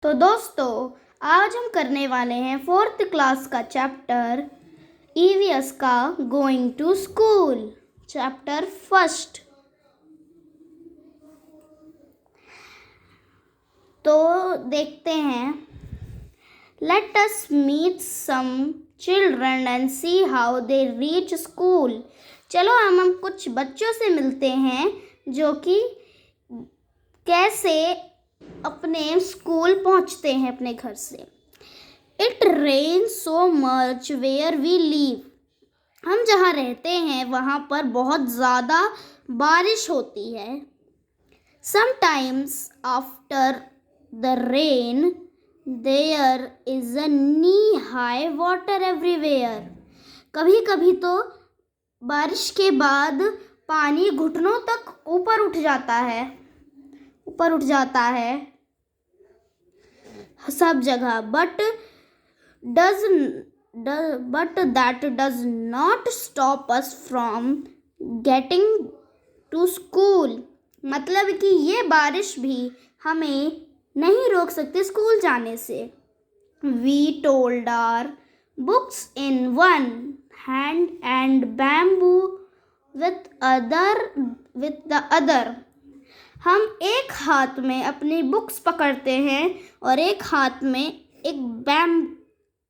तो दोस्तों, आज हम करने वाले हैं 4th क्लास का चैप्टर ईवीएस का going to school chapter first. तो देखते हैं। Let us meet some children and see how they reach school. चलो हम कुछ बच्चों से मिलते हैं जो कि कैसे अपने स्कूल पहुंचते हैं अपने घर से। It rain so much where we live. हम जहाँ रहते हैं वहाँ पर बहुत ज़्यादा बारिश होती है। Sometimes after the rain there is a knee high water everywhere. कभी कभी तो बारिश के बाद पानी घुटनों तक ऊपर उठ जाता है सब जगह। But that does not stop us from getting to school। मतलब कि ये बारिश भी हमें नहीं रोक सकती स्कूल जाने से। We told our books in one hand and bamboo with the other। हम एक हाथ में अपनी बुक्स पकड़ते हैं और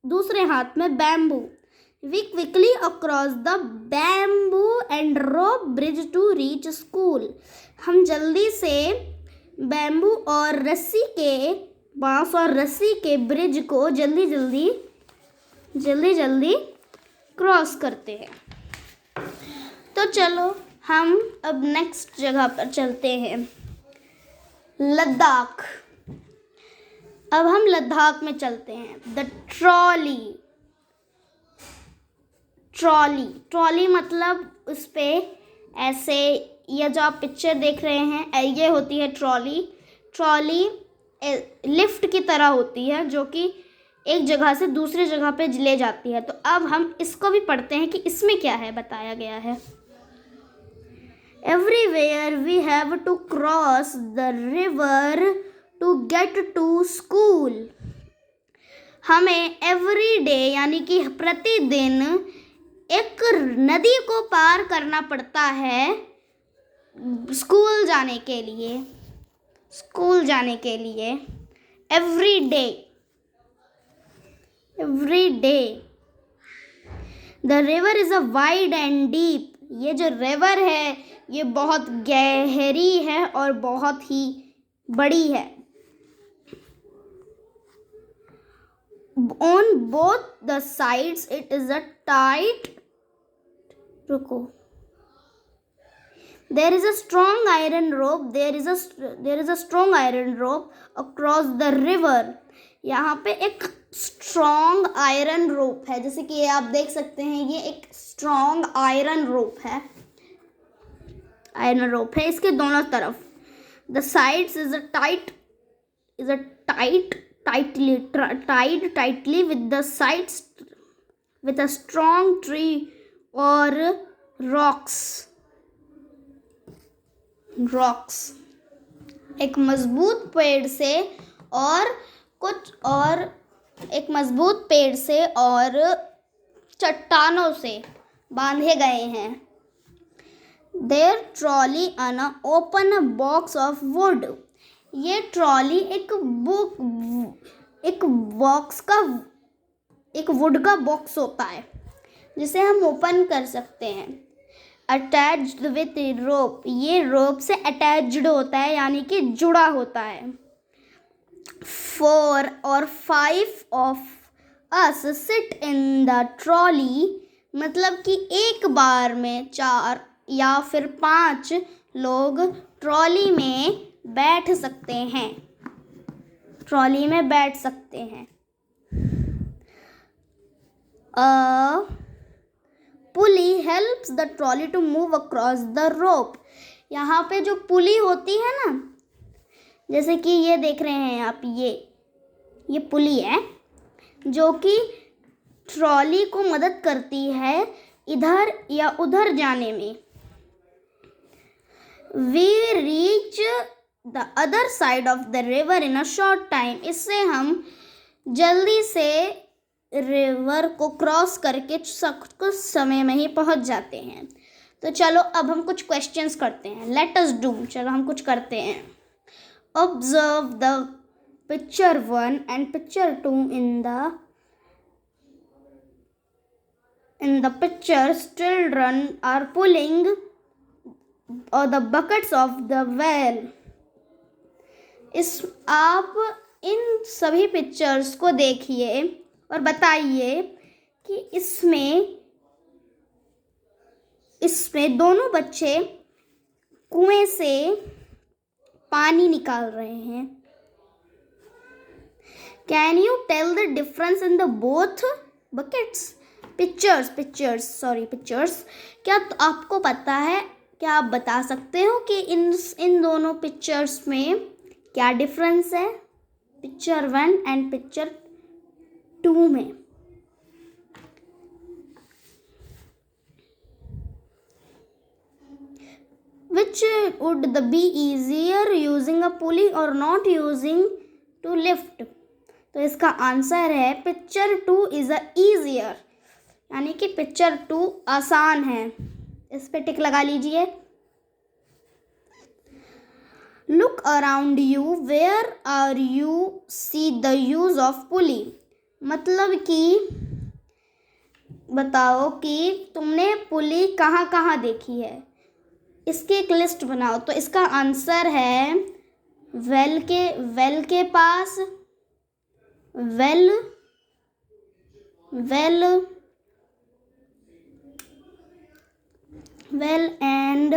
दूसरे हाथ में bamboo. We quickly across the bamboo and rope bridge to reach school. हम जल्दी से बैम्बू और बांस और रस्सी के ब्रिज को जल्दी जल्दी क्रॉस करते हैं। तो चलो हम अब नेक्स्ट जगह पर चलते हैं, लद्दाख। अब हम लद्दाख में चलते हैं। द ट्रॉली मतलब उस पे ऐसे, ये जो आप पिक्चर देख रहे हैं ये होती है ट्रॉली लिफ्ट की तरह होती है जो कि एक जगह से दूसरी जगह पे ले जाती है। तो अब हम इसको भी पढ़ते हैं कि इसमें क्या है बताया गया है। Everywhere we have to cross the river to get to school। हमें every day यानी कि प्रतिदिन एक नदी को पार करना पड़ता है स्कूल जाने के लिए। every day the river is a wide and deep। ये जो रिवर है ये बहुत गहरी है और बहुत ही बड़ी है। On both the sides it is a tight there is a strong iron rope across the river। यहाँ पे एक स्ट्रॉन्ग आयरन रोप है, जैसे कि आप देख सकते हैं ये एक स्ट्रॉन्ग आयरन रोप है इसके दोनों तरफ। The sides is tied tightly with the sides with a strong tree or rocks। एक मजबूत पेड़ से और चट्टानों से बांधे गए हैं। Their trolley on a open box of wood। ये ट्रॉली एक वुड का बॉक्स होता है जिसे हम ओपन कर सकते हैं। अटैच्ड विथ रोप, ये रोप से अटैच्ड होता है यानी कि जुड़ा होता है। 4 or 5 of us sit in the trolley। मतलब कि एक बार में 4 या फिर 5 लोग ट्रॉली में बैठ सकते हैं। Pulley helps the trolley to move across the rope. यहाँ पे जो पुली होती है ना, जैसे कि ये देख रहे हैं आप, ये पुली है जो कि ट्रॉली को मदद करती है इधर या उधर जाने में। We reach the other side of the river in a short time. इससे हम जल्दी से रिवर को क्रॉस करके कुछ समय में ही पहुंच जाते हैं। तो चलो अब हम कुछ क्वेश्चंस करते हैं। लेट अस डू, चलो हम कुछ करते हैं। Observe the picture 1 and picture 2 in the pictures children are pulling the buckets of the well। आप इन सभी पिक्चर्स को देखिए और बताइए कि इसमें दोनों बच्चे कुएं से पानी निकाल रहे हैं। Can you tell the difference in the both buckets? Pictures. क्या आपको पता है, क्या आप बता सकते हो कि इन दोनों पिक्चर्स में क्या डिफरेंस है, पिक्चर 1 एंड पिक्चर 2 में? Which would be easier, using a pulley or not using to lift? तो इसका आंसर है पिक्चर 2 इज easier, यानी कि पिक्चर 2 आसान है। इस पे टिक लगा लीजिए। Look around you, where are you see the use of pulley? मतलब कि बताओ कि तुमने पुली कहाँ कहाँ देखी है, इसकी एक लिस्ट बनाओ। तो इसका आंसर है वेल के पास, वेल एंड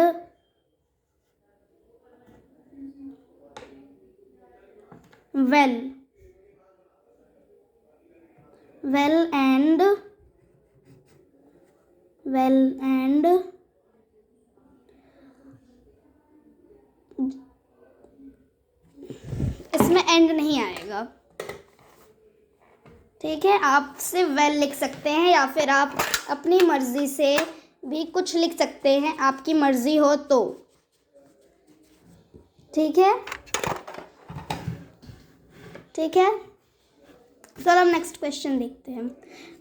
इसमें एंड नहीं आएगा, ठीक है। आप सिर्फ वेल लिख सकते हैं या फिर आप अपनी मर्जी से भी कुछ लिख सकते हैं, आपकी मर्जी हो तो, ठीक है। चलो हम नेक्स्ट क्वेश्चन देखते हैं।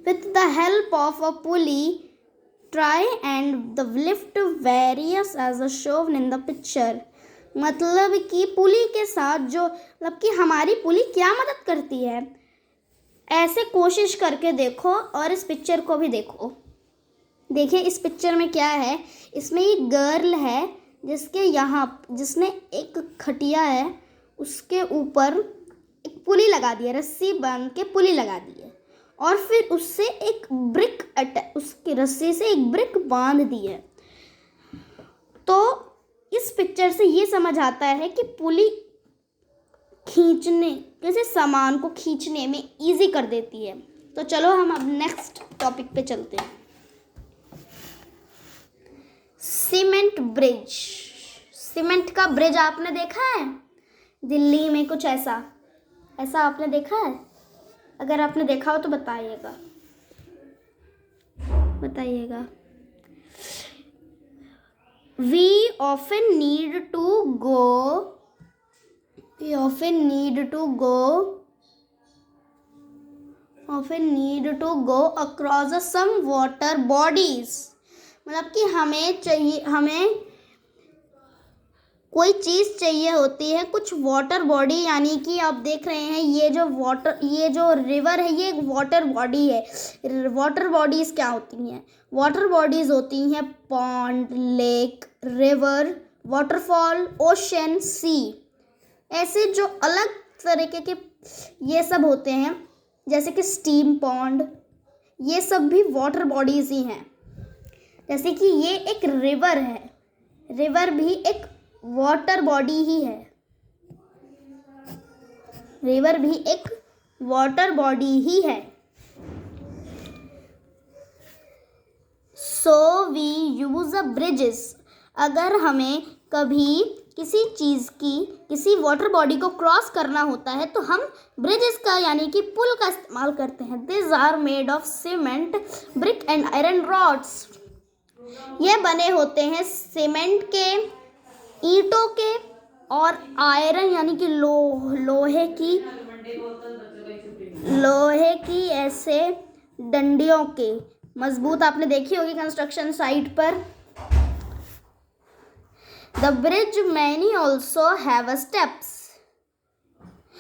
With the help of a pulley try and the lift various as a shown in the picture. मतलब कि पुली के साथ मतलब कि हमारी पुली क्या मदद करती है, ऐसे कोशिश करके देखो और इस पिक्चर को भी देखो। देखिए इस पिक्चर में क्या है, इसमें एक गर्ल है जिसने एक खटिया है, उसके ऊपर एक पुली लगा दी है, रस्सी बांध के पुली लगा दी है, और फिर उससे उसकी रस्सी से एक ब्रिक बांध दी है। तो इस पिक्चर से ये समझ आता है कि पुली किसी सामान को खींचने में इजी कर देती है। तो चलो हम अब नेक्स्ट टॉपिक पे चलते हैं। Cement bridge. सीमेंट का ब्रिज आपने देखा है दिल्ली में? कुछ ऐसा आपने देखा है? अगर आपने देखा हो तो बताइएगा। We often need to go across some water bodies। मतलब कि हमें कोई चीज़ चाहिए होती है, कुछ वाटर बॉडी, यानी कि आप देख रहे हैं ये जो रिवर है ये एक वाटर बॉडी है। वाटर बॉडीज़ क्या होती हैं? वाटर बॉडीज़ होती हैं pond, lake, river, waterfall, ocean, sea. ऐसे जो अलग तरीके के ये सब होते हैं, जैसे कि स्टीम पॉन्ड, ये सब भी वाटर बॉडीज़ ही हैं। जैसे कि ये एक रिवर है, रिवर भी एक वाटर बॉडी ही है। रिवर भी एक वाटर बॉडी ही है। So we use a bridges. अगर हमें कभी किसी वाटर बॉडी को क्रॉस करना होता है तो हम ब्रिजेस का यानी कि पुल का इस्तेमाल करते हैं। This are made of cement, brick and iron rods. ये बने होते हैं सीमेंट के, ईंटों के और आयरन यानी कि लोहे की ऐसे डंडियों के मजबूत, आपने देखी होगी कंस्ट्रक्शन साइट पर। The bridge many also have steps,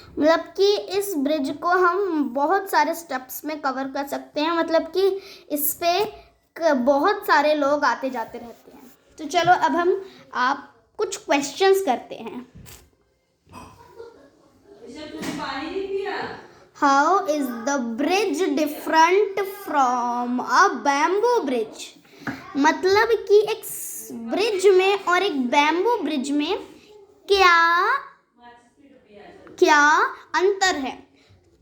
मतलब कि इस ब्रिज को हम बहुत सारे स्टेप्स में कवर कर सकते हैं, मतलब कि इस पे बहुत सारे लोग आते जाते रहते हैं। तो चलो अब हम आप कुछ क्वेश्चंस करते हैं। How is the bridge different from a bamboo bridge, मतलब कि एक ब्रिज में और एक बैम्बू ब्रिज में क्या अंतर है।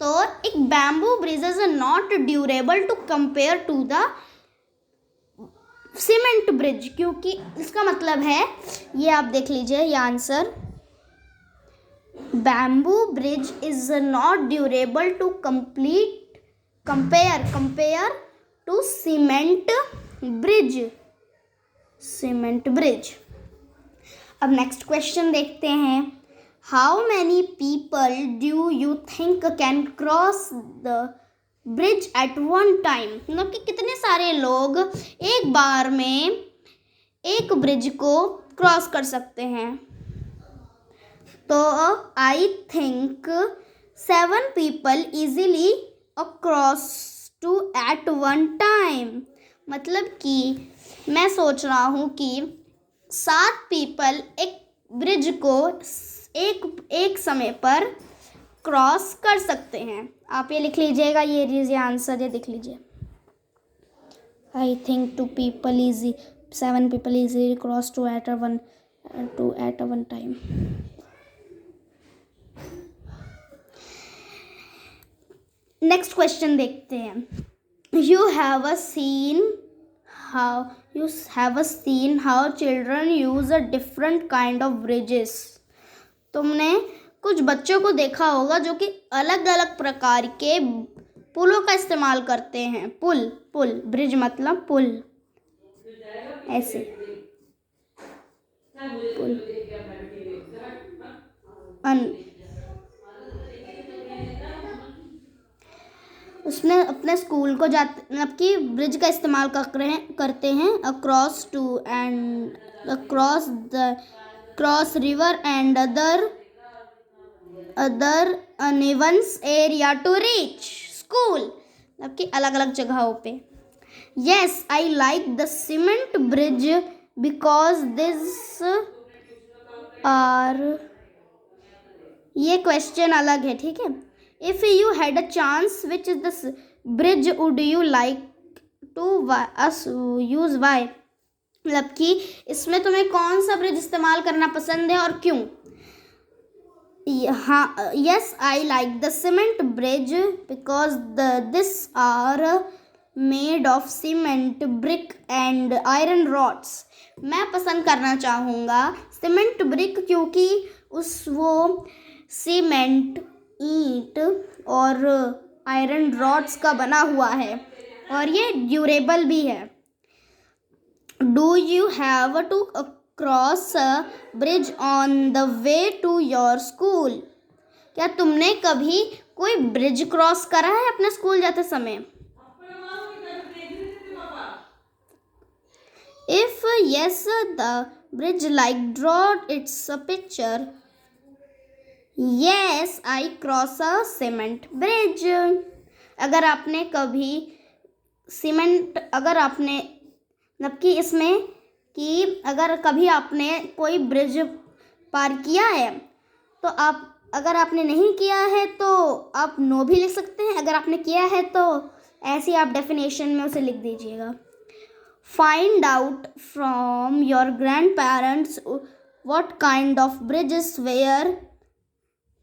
तो एक bamboo bridge is not durable to compare to the cement bridge, क्योंकि इसका मतलब है, ये आप देख लीजिए ये answer, bamboo bridge is not durable to compare to cement bridge. अब नेक्स्ट क्वेश्चन देखते हैं। How many people do you think can cross the bridge at one time, मतलब कि कितने सारे लोग एक बार में एक ब्रिज को क्रॉस कर सकते हैं। तो I think 7 people easily cross to at one time, मतलब कि मैं सोच रहा हूँ कि 7 people एक ब्रिज को एक समय पर क्रॉस कर सकते हैं। आप ये लिख लीजिएगा, ये आंसर ये देख लीजिए। I think 7 people easily cross to at one time. Next question देखते हैं। You have seen how children use a different kind of bridges, तुमने कुछ बच्चों को देखा होगा जो कि अलग अलग प्रकार के पुलों का इस्तेमाल करते हैं। पुल ब्रिज मतलब पुल, ऐसे पुल उसने अपने स्कूल को जाते, मतलब कि ब्रिज का इस्तेमाल करते हैं across cross river and other unevens area to reach school, मतलब कि अलग अलग जगहों पे। Yes I like the cement bridge because this are, ये क्वेश्चन अलग है, ठीक है। If you had a chance which is this bridge would you like to use why, मतलब कि इसमें तुम्हें कौन सा ब्रिज इस्तेमाल करना पसंद है और क्यों। हाँ, yes I like the cement bridge because this are made of cement brick and iron rods, मैं पसंद करना चाहूँगा सीमेंट ब्रिक, क्योंकि वो सीमेंट, ईंट और आयरन रॉड्स का बना हुआ है और ये ड्यूरेबल भी है। Do you have to cross a bridge on the way to your school, क्या तुमने कभी कोई ब्रिज क्रॉस करा है अपने स्कूल जाते समय। If yes the bridge like drawed it's a picture, yes I cross a cement bridge, अगर आपने कभी मतलब कि इसमें कि अगर कभी आपने कोई ब्रिज पार किया है तो आप, अगर आपने नहीं किया है तो आप नो भी लिख सकते हैं, अगर आपने किया है तो ऐसे आप डेफिनेशन में उसे लिख दीजिएगा। Find out from your grand parents what kind of bridges were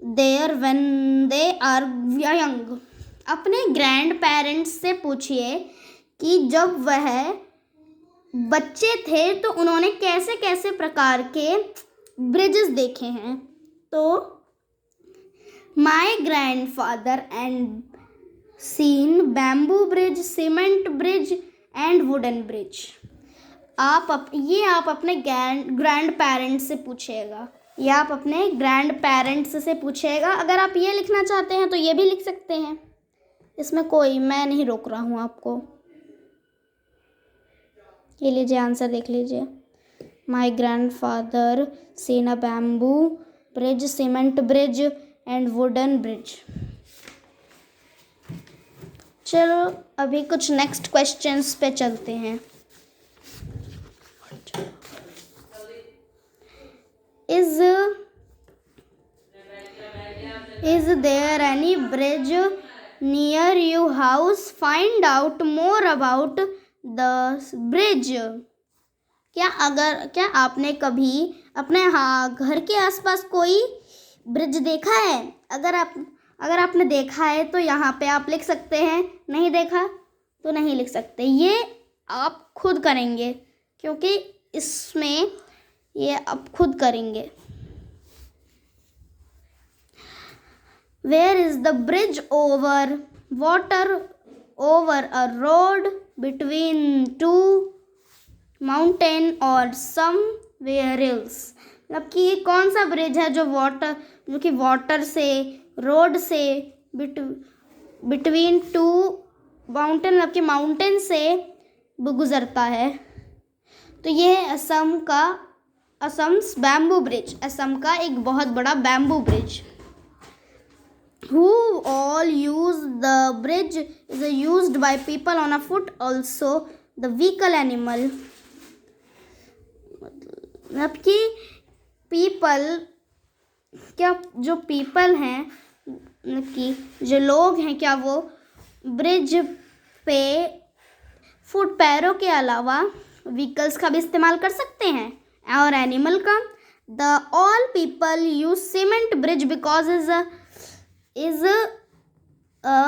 there when they are young, अपने ग्रैंड पेरेंट्स से पूछिए कि जब वह बच्चे थे तो उन्होंने कैसे कैसे प्रकार के ब्रिजेस देखे हैं। तो my grand father and seen bamboo bridge, cement bridge and wooden bridge. आप अपने ग्रैंड पेरेंट्स से पूछिएगा। या आप अपने ग्रैंड पेरेंट्स से पूछिएगा। अगर आप ये लिखना चाहते हैं तो ये भी लिख सकते हैं, इसमें कोई, मैं नहीं रोक रहा हूँ आपको। ये लीजिए आंसर देख लीजिए। माई grand father seen a bamboo bridge, cement bridge and wooden bridge. चलो अभी कुछ नेक्स्ट क्वेश्चंस पे चलते हैं। Is there any bridge near your house? Find out more about the bridge. क्या आपने कभी अपने घर के आसपास कोई ब्रिज देखा है? अगर आपने देखा है तो यहाँ पे आप लिख सकते हैं, नहीं देखा तो नहीं लिख सकते। ये आप खुद करेंगे क्योंकि इसमें ये आप खुद करेंगे। Where is the bridge over water over a road between two mountain or somewhere else? मतलब कि कौन सा ब्रिज है जो कि वाटर से, रोड से, बिटवीन टू माउंटेन, मतलब कि माउंटेन से गुजरता है। तो ये है असम्स बैम्बू ब्रिज, असम का एक बहुत बड़ा bamboo bridge. Who all use the bridge is used by people on a foot, also the vehicle animal। मतलब कि पीपल, क्या जो पीपल हैं, मतलब कि जो लोग हैं, क्या वो ब्रिज पे फुट, पैरों के अलावा व्हीकल्स का भी इस्तेमाल कर सकते हैं और एनिमल का। The all people use cement bridge because is a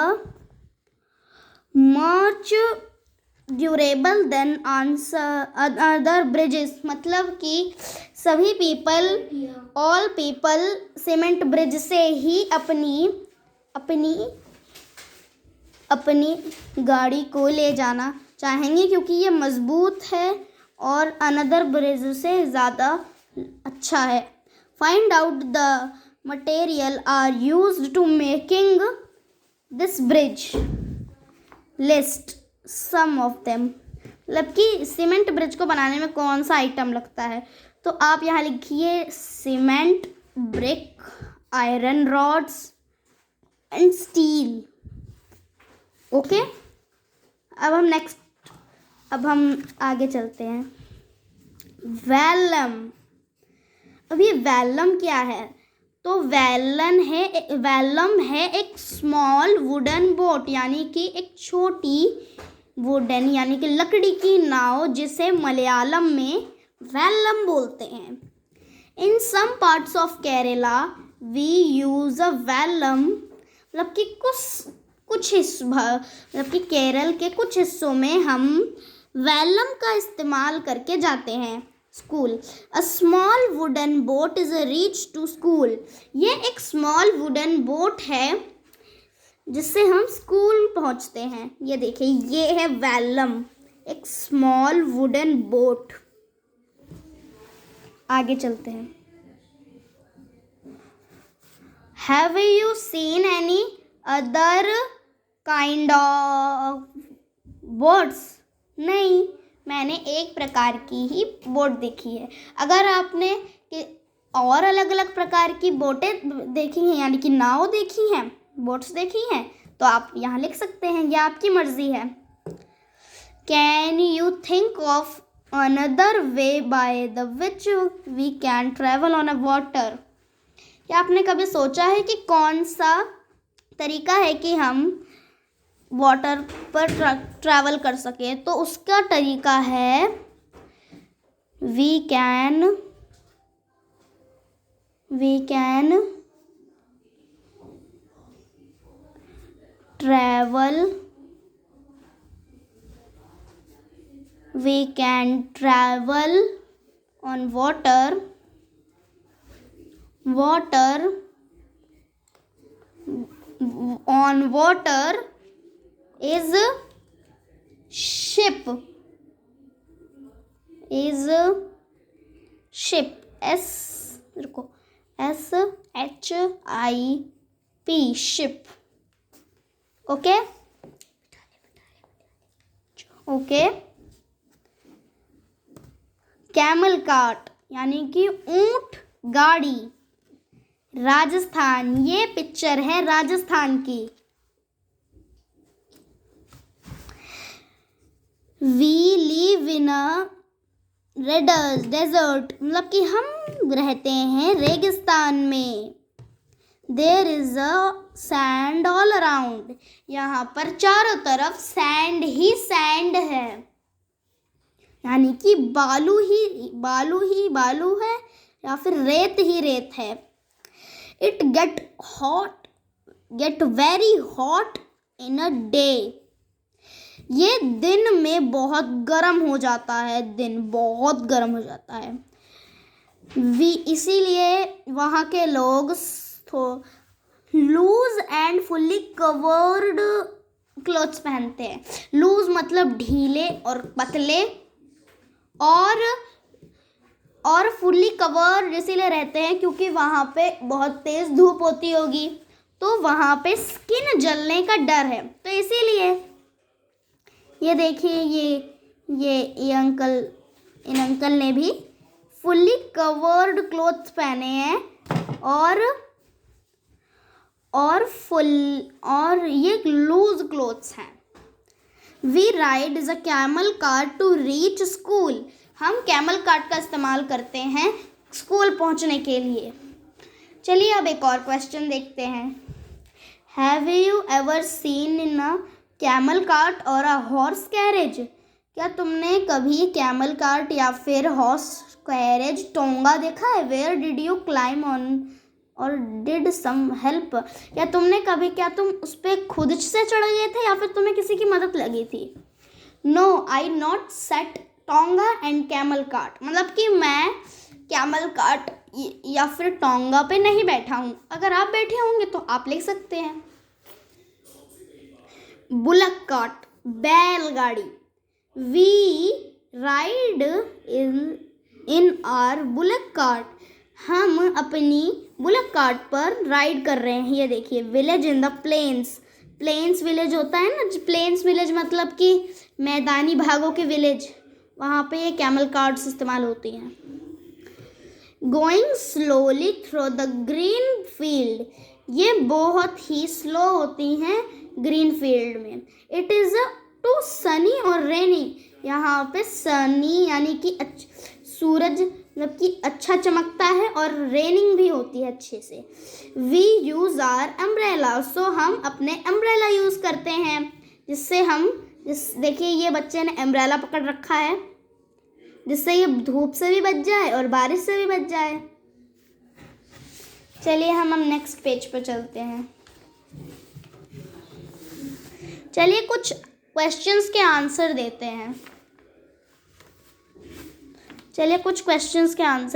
much durable than other bridges। मतलब कि सभी people, all people cement bridge से ही अपनी गाड़ी को ले जाना चाहेंगे क्योंकि ये मजबूत है और अनदर ब्रिज से ज़्यादा अच्छा है। Find out the material are used to making this bridge, list some of them। मतलब कि सीमेंट ब्रिज को बनाने में कौन सा आइटम लगता है, तो आप यहाँ लिखिए cement, brick, iron rods and steel. Okay, अब हम आगे चलते हैं। वैलम। अब ये वैलम क्या है? तो वैलम है एक स्मॉल वुडन बोट, यानी कि एक छोटी वुडन यानी कि लकड़ी की नाव, जिसे मलयालम में वैलम बोलते हैं। In some parts of Kerala we use a vallam. मतलब कि मतलब कि केरल के कुछ हिस्सों में हम वैलम का इस्तेमाल करके जाते हैं school. A small wooden boat is a reach to school. ये एक स्मॉल वुडन बोट है जिससे हम स्कूल पहुंचते हैं। ये देखिए, ये है वैलम, एक स्मॉल वुडन बोट। आगे चलते हैं। Have you seen any other kind of boats? नहीं, मैंने एक प्रकार की ही बोट देखी है। अगर आपने और अलग अलग प्रकार की बोटें देखी हैं, यानी कि नाव देखी हैं, बोट्स देखी हैं, तो आप यहाँ लिख सकते हैं, ये आपकी मर्जी है। Can you think of another way by the which we can travel on a water? क्या आपने कभी सोचा है कि कौन सा तरीका है कि हम वाटर पर ट्रैवल कर सके? तो उसका तरीका है we can travel on water is ship SHIP ship. Okay okay. Camel cart यानी कि ऊंट गाड़ी, राजस्थान। ये पिक्चर है राजस्थान की। We live in a desert, मतलब कि हम रहते हैं रेगिस्तान में। There is a sand all around, यहाँ पर चारों तरफ सैंड ही सैंड है, यानी कि बालू है या फिर रेत ही रेत है। It get very hot in a day, ये दिन में बहुत गर्म हो जाता है, दिन बहुत गर्म हो जाता है। इसीलिए वहाँ के लोग loose and fully covered clothes पहनते हैं। लूज मतलब ढीले और पतले, और फुल्ली कवर्ड इसीलिए रहते हैं क्योंकि वहाँ पे बहुत तेज़ धूप होती होगी, तो वहाँ पे स्किन जलने का डर है, तो इसीलिए। ये देखिए, ये इन अंकल ने भी फुल्ली कवर्ड क्लोथ्स पहने हैं, और ये लूज क्लोथ्स हैं। We ride is a camel cart to reach school, हम कैमल कार्ट का इस्तेमाल करते हैं स्कूल पहुंचने के लिए। चलिए अब एक और क्वेश्चन देखते हैं। Have you ever seen in a camel cart और अ हॉर्स कैरेज, क्या तुमने कभी कैमल कार्ट या फिर हॉर्स कैरेज टोंगा देखा है? Where did you climb on or did some help, क्या तुम उस पर खुद से चढ़ गए थे या फिर तुम्हें किसी की मदद लगी थी? No, I not set tonga and camel cart, मतलब कि मैं कैमल कार्ट या फिर टोंगा पे नहीं बैठा हूँ। अगर आप बैठे होंगे तो आप ले सकते हैं। बुलक कार्ट, बैलगाड़ी। We ride in our bullock cart, हम अपनी बुलक कार्ट पर राइड कर रहे हैं। ये देखिए, village in the plains village होता है ना, प्लेन्स विलेज मतलब कि मैदानी भागों के विलेज, वहाँ पे ये कैमल कार्ट्स इस्तेमाल होती हैं। Going slowly through the green field, ये बहुत ही स्लो होती हैं ग्रीन फील्ड में। इट इज़ टू सनी और रेनी, यहाँ पे सनी यानी कि सूरज मतलब कि अच्छा चमकता है, और रेनिंग भी होती है अच्छे से। वी यूज़ आर अम्ब्रेला, सो हम अपने अम्ब्रेला यूज़ करते हैं, देखिए ये बच्चे ने अम्ब्रेला पकड़ रखा है, जिससे ये धूप से भी बच जाए और बारिश से भी बच जाए। चलिए हम नेक्स्ट पेज पर चलते हैं। चलिए कुछ क्वेश्चंस के आंसर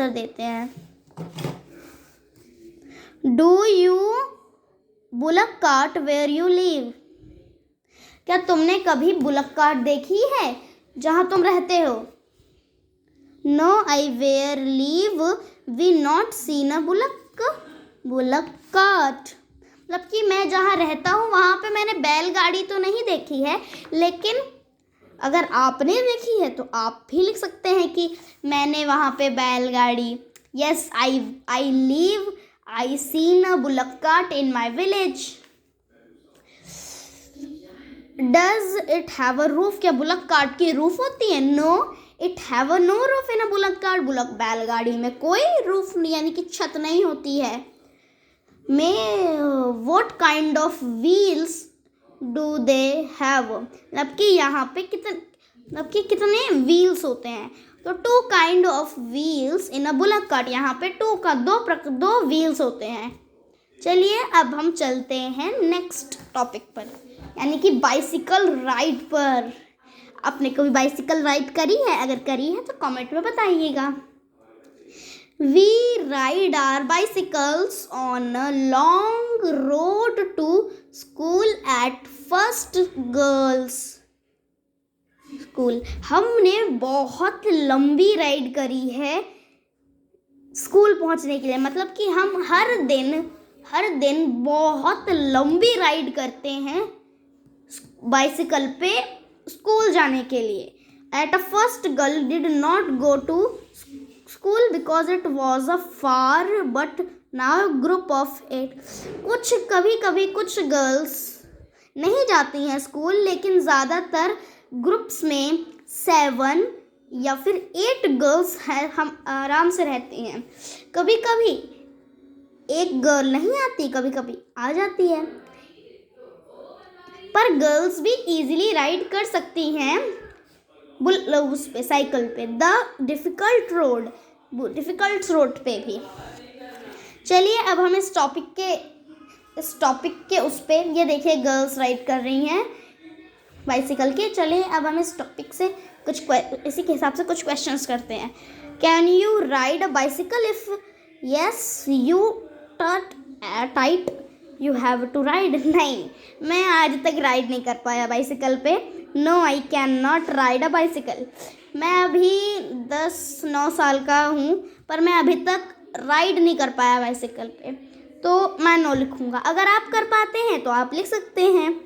देते हैं। Do you bullock cart where you live, क्या तुमने कभी बुलक कार्ट देखी है जहाँ तुम रहते हो? No, I where live we not seen a bullock cart, मतलब कि मैं जहाँ रहता हूँ वहाँ पे मैंने बैलगाड़ी तो नहीं देखी है, लेकिन अगर आपने देखी है तो आप भी लिख सकते हैं कि मैंने वहाँ पे बैलगाड़ी। Yes, I seen a bullock cart in my village. Does it have a roof, क्या बुलक कार्ट की रूफ होती है? No, it have no roof in a bullock cart, बैलगाड़ी में कोई रूफ यानी कि छत नहीं होती है। What kind of wheels do they have, मतलब कि यहाँ पे कितने व्हील्स होते हैं? तो 2 kind of wheels in a bullock cart, यहाँ पे 2 व्हील्स होते हैं। चलिए अब हम चलते हैं नेक्स्ट टॉपिक पर, यानी कि बाइसिकल राइड पर। आपने कभी बाइसिकल राइड करी है? अगर करी है तो कमेंट में बताइएगा। We ride our bicycles on a long road to school at first girls school. हमने बहुत लंबी राइड करी है स्कूल पहुंचने के लिए, मतलब कि हम हर दिन बहुत लंबी राइड करते हैं बाइसिकल पे स्कूल जाने के लिए. At a first, girl did not go to school because it was a far, but now a group of 8. कभी कुछ गर्ल्स नहीं जाती हैं स्कूल, लेकिन ज़्यादातर ग्रुप्स में 7 या फिर 8 गर्ल्स हैं, हम आराम से रहती हैं. कभी कभी एक गर्ल नहीं आती, कभी कभी आ जाती है, पर गर्ल्स भी इजीली राइड कर सकती हैं उस पे, साइकिल पे, डिफिकल्ट रोड पे भी. चलिए अब हम इस टॉपिक के उस पे, ये देखिए गर्ल्स राइड कर रही हैं बाइसिकल के. चलिए अब हम इस टॉपिक से इसी के हिसाब से कुछ क्वेश्चंस करते हैं. Can you ride a bicycle? If yes you tight you have to ride. नहीं, मैं आज तक राइड नहीं कर पाया बाइसिकल पे. No, I can not ride a bicycle. मैं अभी 9 साल का हूँ, पर मैं अभी तक राइड नहीं कर पाया बाइसिकल पे, तो मैं नो लिखूँगा. अगर आप कर पाते हैं तो आप लिख सकते हैं.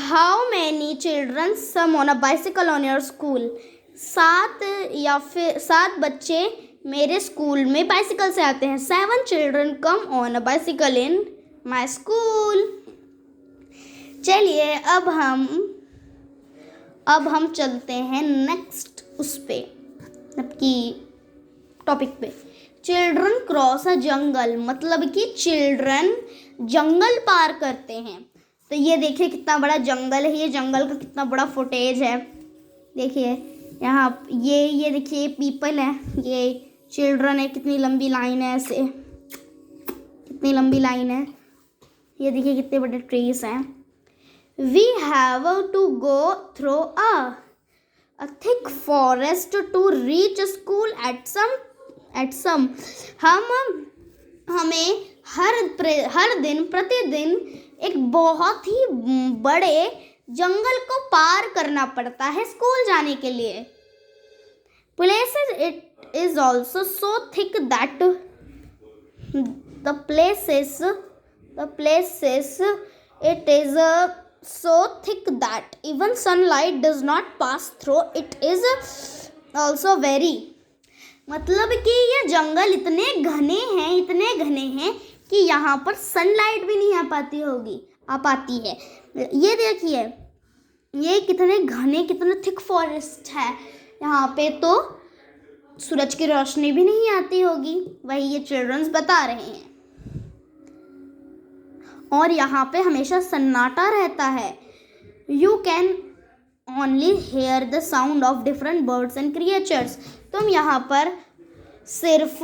How many children some on a bicycle on your school? 7 बच्चे मेरे स्कूल में बाइसिकल से आते हैं. 7 children come on a bicycle in my school. चलिए अब हम चलते हैं नेक्स्ट उस पे, मतलब कि टॉपिक पे. चिल्ड्रन क्रॉस अ जंगल, मतलब कि चिल्ड्रन जंगल पार करते हैं. तो ये देखिए कितना बड़ा जंगल है, ये जंगल का कितना बड़ा फुटेज है. देखिए यहाँ ये देखिए पीपल है, ये चिल्ड्रन है, कितनी लंबी लाइन है, ऐसे कितनी लंबी लाइन है. ये देखिए कितने बड़े ट्रीज हैं. We have to go through a thick forest to reach school at some. हमें प्रतिदिन एक बहुत ही बड़े जंगल को पार करना पड़ता है स्कूल जाने के लिए. Places it is also so thick that the places it is so thick that even sunlight does not pass through. It is also very, मतलब कि ये जंगल इतने घने हैं कि यहाँ पर सनलाइट भी नहीं आ पाती है. ये देखिए ये कितने थिक फॉरेस्ट है यहाँ पे, तो सूरज की रोशनी भी नहीं आती होगी, वही ये चिल्ड्रंस बता रहे हैं. और यहाँ पे हमेशा सन्नाटा रहता है. You can only hear the sound of different birds and creatures. तुम यहाँ पर सिर्फ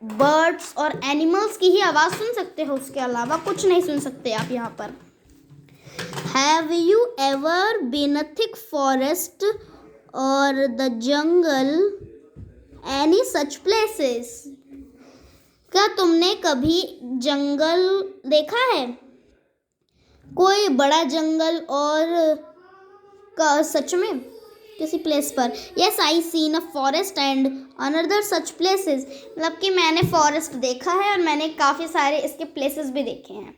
बर्ड्स और एनिमल्स की ही आवाज़ सुन सकते हो, उसके अलावा कुछ नहीं सुन सकते आप यहाँ पर. Have you ever been a thick forest or the jungle, any such places? क्या तुमने कभी जंगल देखा है, कोई बड़ा जंगल और सच में किसी प्लेस पर? Yes, I seen a forest and another such places. मतलब कि मैंने फॉरेस्ट देखा है और मैंने काफ़ी सारे इसके प्लेसेस भी देखे हैं.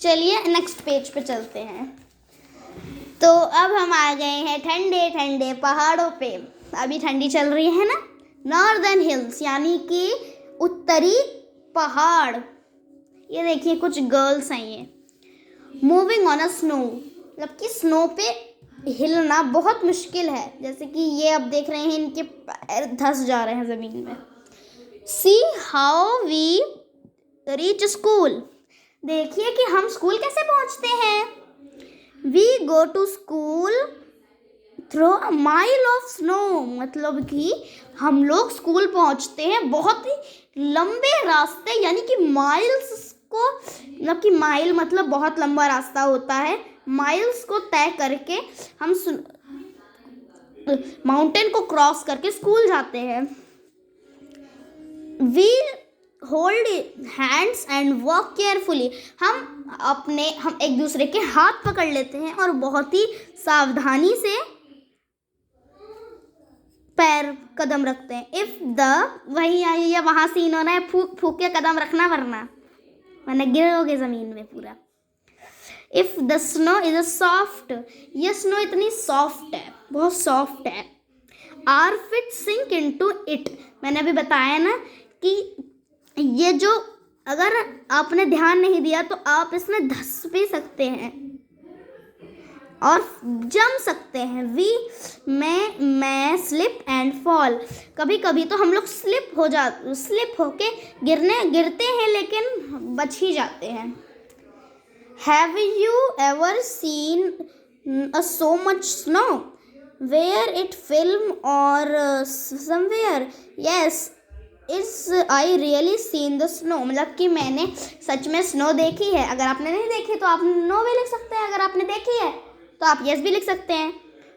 चलिए नेक्स्ट पेज पे चलते हैं. तो अब हम आ गए हैं ठंडे ठंडे पहाड़ों पे. अभी ठंडी चल रही है ना. नॉर्दर्न हिल्स, यानी कि उत्तरी पहाड़. ये देखिए कुछ गर्ल्स हैं ये. मूविंग ऑन अ स्नो, मतलब कि स्नो पे हिलना बहुत मुश्किल है. जैसे कि ये अब देख रहे हैं इनके पैर धंस जा रहे हैं ज़मीन में. See how we reach school. देखिए कि हम स्कूल कैसे पहुंचते हैं. We go to school through a mile of snow, मतलब कि हम लोग स्कूल पहुंचते हैं बहुत ही लंबे रास्ते, यानी कि माइल्स को, मतलब कि माइल मतलब बहुत लंबा रास्ता होता है. माइल्स को तय करके हम माउंटेन को क्रॉस करके स्कूल जाते हैं. We hold hands and walk carefully. हम एक दूसरे के हाथ पकड़ लेते हैं और बहुत ही सावधानी से पैर कदम रखते हैं। इफ़ द वही या वहाँ सीन होना है, फूक के कदम रखना वरना गिरोगे ज़मीन में पूरा। If the snow is a soft, ये स्नो इतनी सॉफ्ट है, बहुत सॉफ्ट है। Our feet sink into it, मैंने अभी बताया ना कि ये जो अगर आपने ध्यान नहीं दिया तो आप इसमें धंस भी सकते हैं और जम सकते हैं। मैं स्लिप एंड फॉल, कभी कभी तो हम लोग स्लिप होके गिरते हैं लेकिन बच ही जाते हैं। Have you ever seen so much snow where it film or somewhere? Yes, it's I really seen the snow, मतलब कि मैंने सच में स्नो देखी है। अगर आपने नहीं देखी तो आप नो भी लिख सकते हैं, अगर आपने देखी है तो आप यस भी लिख सकते हैं।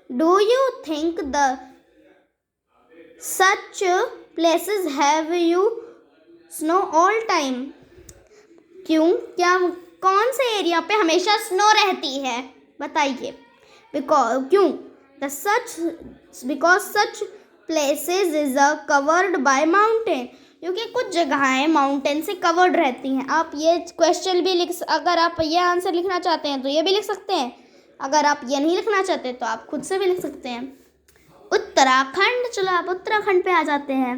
Do you think the such places have you snow all time? क्यों, क्या कौन से एरिया पे हमेशा स्नो रहती है, बताइए। क्यों? Because such places is covered by mountain, क्योंकि कुछ जगहें माउंटेन से कवर्ड रहती हैं। आप ये क्वेश्चन भी अगर आप ये आंसर लिखना चाहते हैं तो ये भी लिख सकते हैं, अगर आप ये नहीं लिखना चाहते तो आप खुद से भी लिख सकते हैं। उत्तराखंड, चलो आप उत्तराखंड पे आ जाते हैं।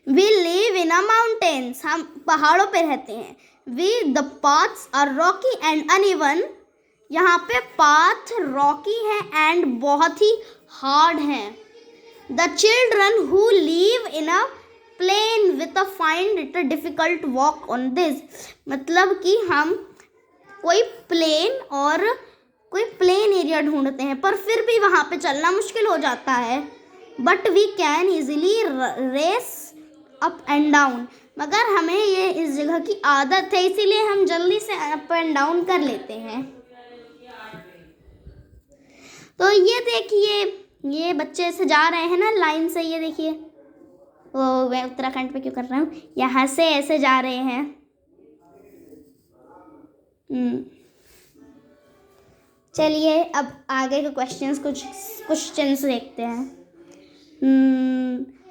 We live in a mountains, हम पहाड़ों पे रहते हैं। The paths are rocky and uneven, यहाँ पे पाथ रॉकी है एंड बहुत ही हार्ड हैं। The children who live in a plain with a find it a difficult walk on this, मतलब कि हम कोई प्लेन एरिया ढूंढते हैं पर फिर भी वहाँ पे चलना मुश्किल हो जाता है। But we can easily race up and down, मगर हमें ये इस जगह की आदत है इसीलिए हम जल्दी से अप एंड डाउन कर लेते हैं। तो ये देखिए, ये बच्चे ऐसे जा रहे हैं ना लाइन से, ये देखिए। वो मैं उत्तराखंड पे क्यों कर रहा हूँ, यहाँ से ऐसे जा रहे हैं। चलिए अब आगे के क्वेश्चंस देखते हैं।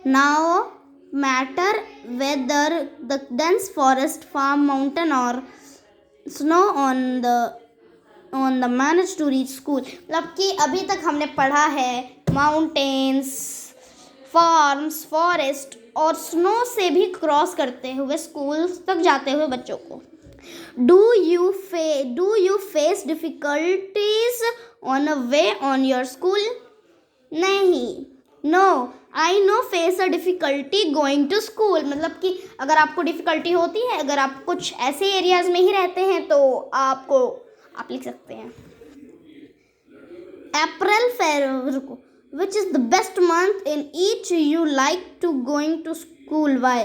Now matter whether the dense forest farm mountain or snow on the manage to reach school, मतलब कि अभी तक हमने पढ़ा है माउंटेन्स, फार्म्स, फॉरेस्ट और स्नो से भी क्रॉस करते हुए स्कूल तक जाते हुए बच्चों को। Do you face difficulties on a way on your school? नहीं, no I no face a difficulty going to school, मतलब कि अगर आपको डिफ़िकल्टी होती है, अगर आप कुछ ऐसे एरियाज़ में ही रहते हैं तो आप लिख सकते हैं। April which is the best month in each you like to going to school, why?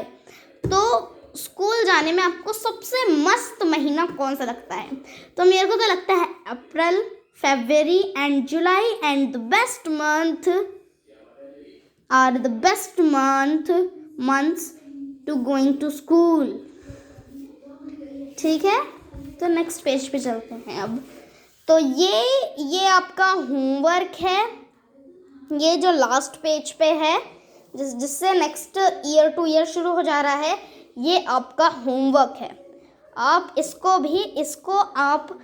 तो स्कूल जाने में आपको सबसे मस्त महीना कौन सा लगता है? तो मेरे को तो लगता है April, February and July and the best month are the best months to going to school. ठीक है, तो नेक्स्ट पेज पे चलते हैं अब। तो ये आपका होमवर्क है, ये जो लास्ट पेज पे है जिससे नेक्स्ट ईयर टू ईयर शुरू हो जा रहा है, ये आपका होमवर्क है। आप इसको आप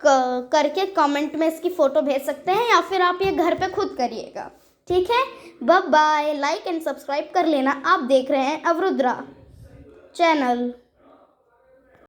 करके कमेंट में इसकी फ़ोटो भेज सकते हैं या फिर आप ये घर पे खुद करिएगा। ठीक है, bye bye. Like and subscribe कर लेना। आप देख रहे हैं अवरुद्रा चैनल।